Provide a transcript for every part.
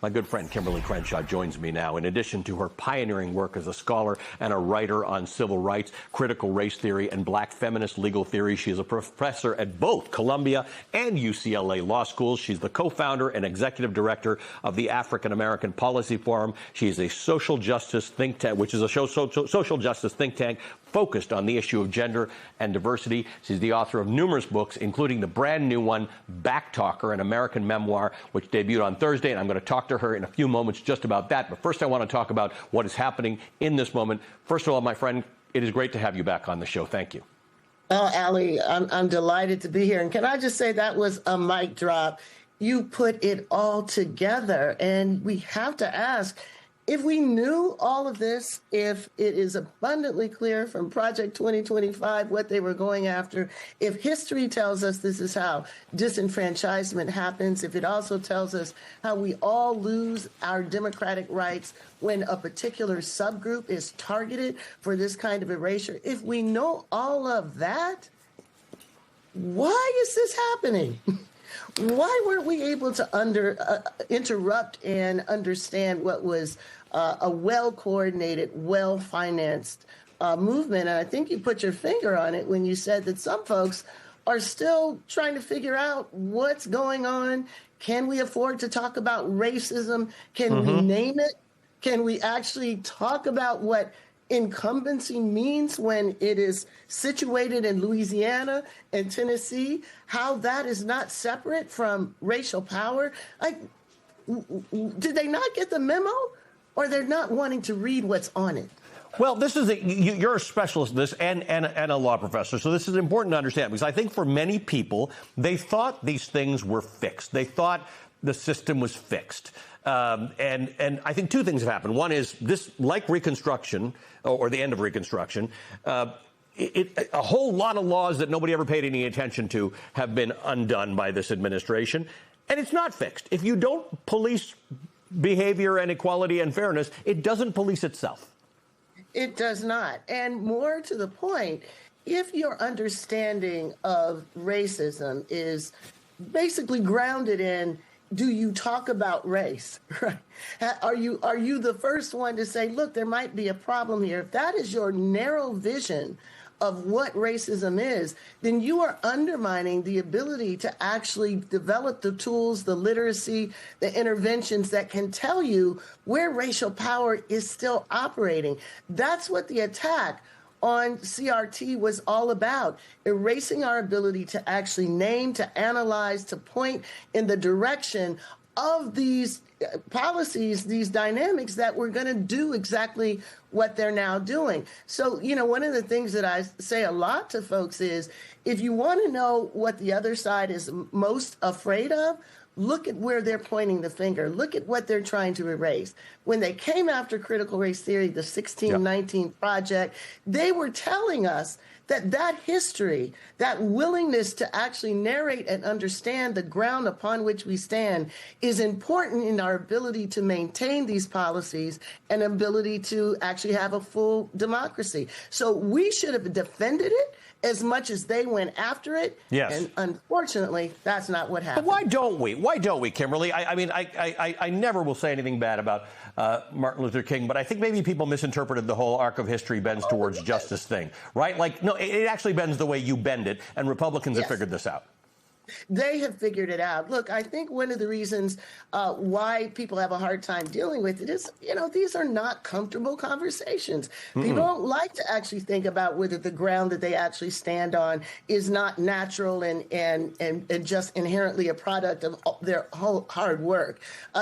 My good friend Kimberly Crenshaw joins me now. In addition to her pioneering work as a scholar and a writer on civil rights, critical race theory, and black feminist legal theory, she is a professor at both Columbia and UCLA law schools. She's the co-founder and executive director of the African American Policy Forum. She is a social justice think tank, which is a social justice think tank focused on the issue of gender and diversity. She's the author of numerous books, including the brand new one, Backtalker, an American memoir, which debuted on Thursday, and I'm going to talk to her in a few moments just about that. But first, I want to talk about what is happening in this moment. First of all, my friend, it is great to have you back on the show. Thank you. Oh, Ali, I'm delighted to be here. And can I just say that was a mic drop? You put it all together, and we have to ask, if we knew all of this, if it is abundantly clear from Project 2025 what they were going after, if history tells us this is how disenfranchisement happens, if it also tells us how we all lose our democratic rights when a particular subgroup is targeted for this kind of erasure, if we know all of that, why is this happening? Why weren't we able to interrupt and understand what was a well-coordinated, well-financed movement? And I think you put your finger on it when you said that some folks are still trying to figure out what's going on. Can we afford to talk about racism? Can we name it? Can we actually talk about what incumbency means when it is situated in Louisiana and Tennessee, how that is not separate from racial power? Did they not get the memo, or they're not wanting to read what's on it? Well, this is you're a specialist in this and a law professor, so this is important to understand, because I think for many people, they thought these things were fixed. They thought the system was fixed. And I think two things have happened. One is this, like Reconstruction, or the end of Reconstruction, a whole lot of laws that nobody ever paid any attention to have been undone by this administration. And it's not fixed. If you don't police behavior and equality and fairness, it doesn't police itself. It does not. And more to the point, if your understanding of racism is basically grounded in, do you talk about race? Right? Are you the first one to say, look, there might be a problem here? If that is your narrow vision of what racism is, then you are undermining the ability to actually develop the tools, the literacy, the interventions that can tell you where racial power is still operating. That's what the attack on CRT was all about, erasing our ability to actually name, to analyze, to point in the direction of these policies, these dynamics that were going to do exactly what they're now doing. So, one of the things that I say a lot to folks is, if you want to know what the other side is most afraid of, look at where they're pointing the finger. Look at what they're trying to erase. When they came after critical race theory, the 1619 Project, they were telling us that history, that willingness to actually narrate and understand the ground upon which we stand is important in our ability to maintain these policies and ability to actually have a full democracy. So we should have defended it as much as they went after it. Yes. And unfortunately, that's not what happened. But why don't we? Why don't we, Kimberly? I never will say anything bad about Martin Luther King, but I think maybe people misinterpreted the whole arc of history bends towards justice thing, right? Like, no, it actually bends the way you bend it, and Republicans have figured this out. They have figured it out. Look, I think one of the reasons why people have a hard time dealing with it is, these are not comfortable conversations. People don't like to actually think about whether the ground that they actually stand on is not natural and just inherently a product of their whole hard work.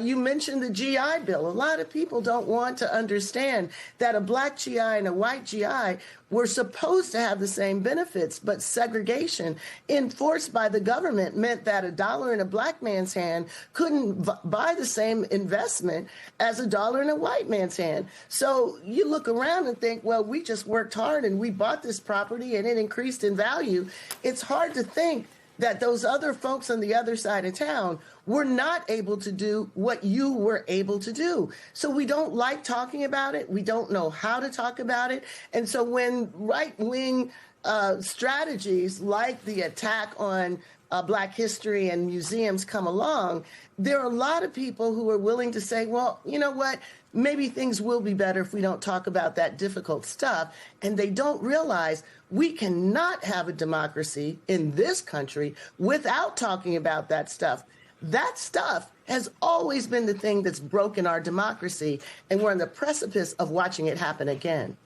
You mentioned the GI Bill. A lot of people don't want to understand that a black GI and a white GI were supposed to have the same benefits, but segregation enforced by the government meant that $1 in a black man's hand couldn't buy the same investment as $1 in a white man's hand. So you look around and think, well, we just worked hard and we bought this property and it increased in value. It's hard to think that those other folks on the other side of town were not able to do what you were able to do. So we don't like talking about it. We don't know how to talk about it. And so when right-wing strategies like the attack on Black history and museums come along, there are a lot of people who are willing to say, well, you know what? Maybe things will be better if we don't talk about that difficult stuff. And they don't realize we cannot have a democracy in this country without talking about that stuff. That stuff has always been the thing that's broken our democracy, and we're on the precipice of watching it happen again.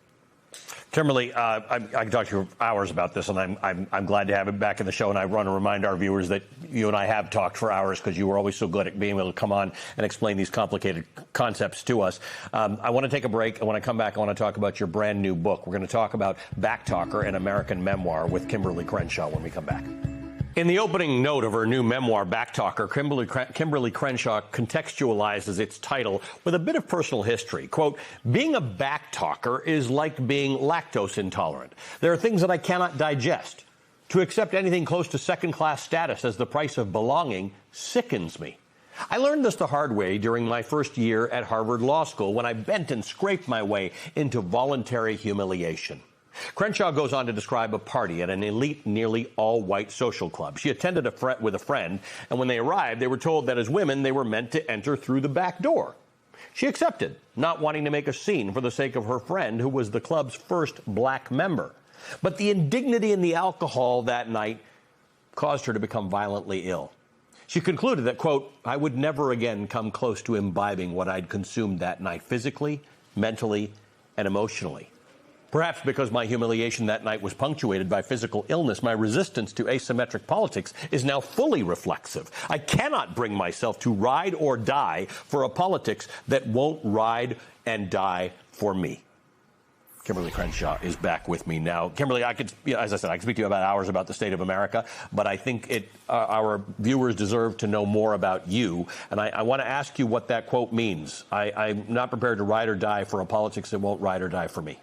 Kimberly, I can talk to you for hours about this, and I'm glad to have it back in the show. And I want to remind our viewers that you and I have talked for hours because you were always so good at being able to come on and explain these complicated concepts to us. I want to take a break, and when I come back, I want to talk about your brand new book. We're going to talk about Backtalker, an American memoir, with Kimberly Crenshaw when we come back. In the opening note of her new memoir, Backtalker, Kimberly Crenshaw contextualizes its title with a bit of personal history. Quote, being a backtalker is like being lactose intolerant. There are things that I cannot digest. To accept anything close to second-class status as the price of belonging sickens me. I learned this the hard way during my first year at Harvard Law School when I bent and scraped my way into voluntary humiliation. Crenshaw goes on to describe a party at an elite, nearly all-white social club. She attended with a friend, and when they arrived, they were told that as women, they were meant to enter through the back door. She accepted, not wanting to make a scene for the sake of her friend, who was the club's first black member. But the indignity and the alcohol that night caused her to become violently ill. She concluded that, quote, I would never again come close to imbibing what I'd consumed that night, physically, mentally, and emotionally. Perhaps because my humiliation that night was punctuated by physical illness, my resistance to asymmetric politics is now fully reflexive. I cannot bring myself to ride or die for a politics that won't ride and die for me. Kimberly Crenshaw is back with me now. Kimberly, as I said, I could speak to you about hours about the state of America, but I think our viewers deserve to know more about you. And I want to ask you what that quote means. I'm not prepared to ride or die for a politics that won't ride or die for me.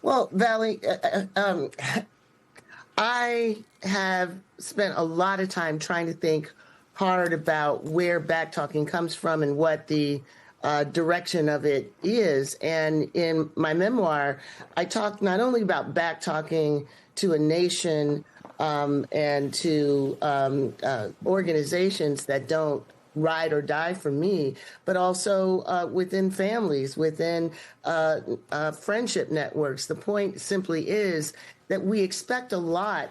Well, Valley, I have spent a lot of time trying to think hard about where backtalking comes from and what the direction of it is. And in my memoir, I talk not only about backtalking to a nation and to organizations that don't ride or die for me, but also within families, within friendship networks. The point simply is that we expect a lot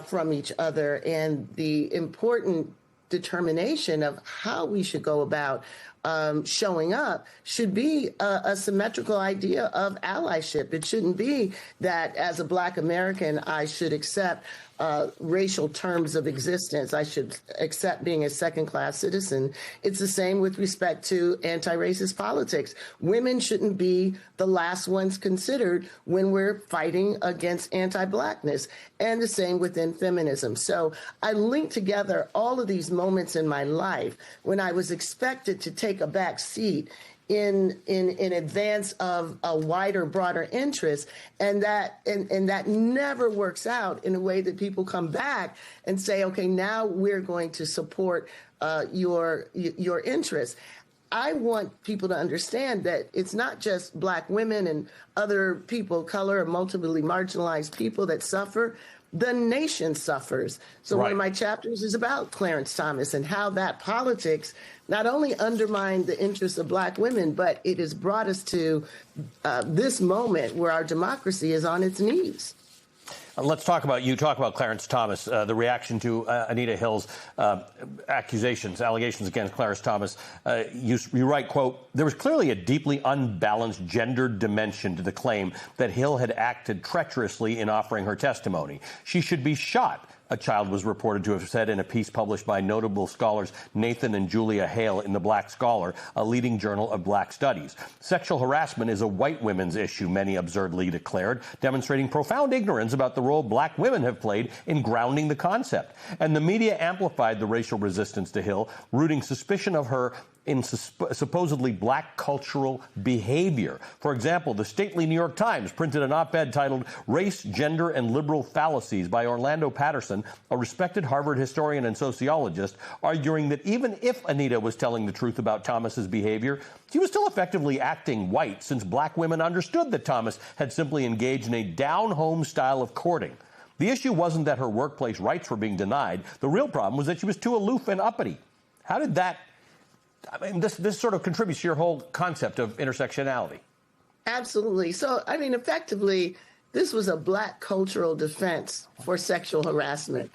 from each other, and the important determination of how we should go about showing up should be a symmetrical idea of allyship. It shouldn't be that as a Black American, I should accept racial terms of existence. I should accept being a second-class citizen. It's the same with respect to anti-racist politics. Women shouldn't be the last ones considered when we're fighting against anti-Blackness, and the same within feminism. So I link together all of these moments in my life when I was expected to take a back seat in advance of a wider, broader interest, and that never works out in a way that people come back and say, okay, now we're going to support your interests. I want people to understand that it's not just Black women and other people of color or multiply marginalized people that suffer. The nation suffers. So One of my chapters is about Clarence Thomas and how that politics not only undermined the interests of Black women, but it has brought us to this moment where our democracy is on its knees. Let's talk about Clarence Thomas, the reaction to Anita Hill's allegations against Clarence Thomas. You write, quote, there was clearly a deeply unbalanced gendered dimension to the claim that Hill had acted treacherously in offering her testimony. She should be shot, a child was reported to have said in a piece published by notable scholars Nathan and Julia Hale in The Black Scholar, a leading journal of Black studies. Sexual harassment is a white women's issue, many absurdly declared, demonstrating profound ignorance about the role Black women have played in grounding the concept. And the media amplified the racial resistance to Hill, rooting suspicion of her in supposedly Black cultural behavior. For example, the stately New York Times printed an op-ed titled Race, Gender, and Liberal Fallacies by Orlando Patterson, a respected Harvard historian and sociologist, arguing that even if Anita was telling the truth about Thomas's behavior, she was still effectively acting white, since Black women understood that Thomas had simply engaged in a down-home style of courting. The issue wasn't that her workplace rights were being denied. The real problem was that she was too aloof and uppity. How did that, I mean, this sort of contributes to your whole concept of intersectionality. Absolutely. So, I mean, effectively, this was a Black cultural defense for sexual harassment.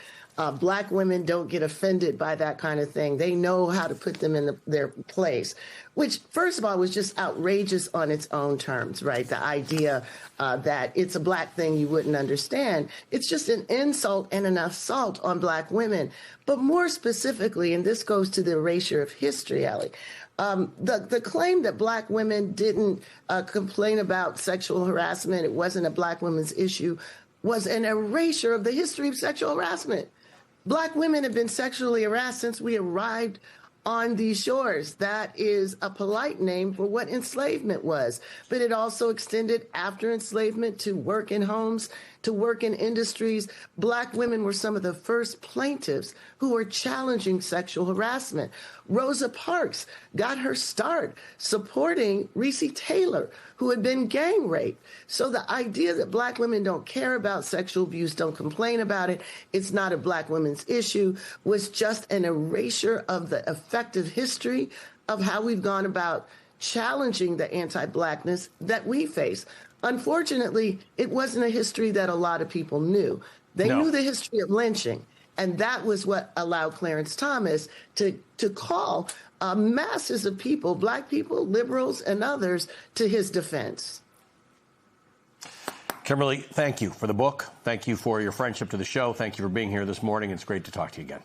Black women don't get offended by that kind of thing. They know how to put them in their place, which, first of all, was just outrageous on its own terms, right? The idea that it's a Black thing you wouldn't understand. It's just an insult and an assault on Black women. But more specifically, and this goes to the erasure of history, Ellie, the claim that Black women didn't complain about sexual harassment, it wasn't a Black women's issue, was an erasure of the history of sexual harassment. Black women have been sexually harassed since we arrived on these shores. That is a polite name for what enslavement was. But it also extended after enslavement to work in homes, to work in industries. Black women were some of the first plaintiffs who were challenging sexual harassment. Rosa Parks got her start supporting Recy Taylor, who had been gang raped. So the idea that Black women don't care about sexual abuse, don't complain about it, it's not a Black women's issue, was just an erasure of the effective history of how we've gone about challenging the anti-Blackness that we face. Unfortunately, it wasn't a history that a lot of people knew. They knew the history of lynching, and that was what allowed Clarence Thomas to call masses of people, Black people, liberals, and others, to his defense. Kimberly, thank you for the book. Thank you for your friendship to the show. Thank you for being here this morning. It's great to talk to you again.